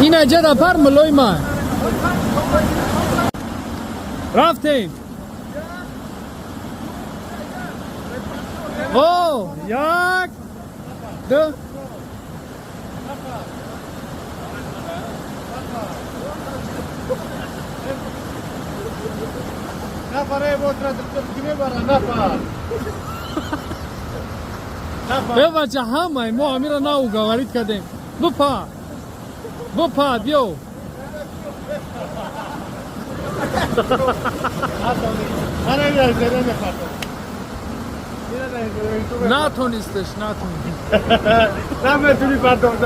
این اجا پر ملوی ما رفتیم او یک دو نفره بود را دکتر برا نفر به بچه همه ما امیره ناو گوارید کردیم بپا بیو نتونستش نمیتونی پرداخت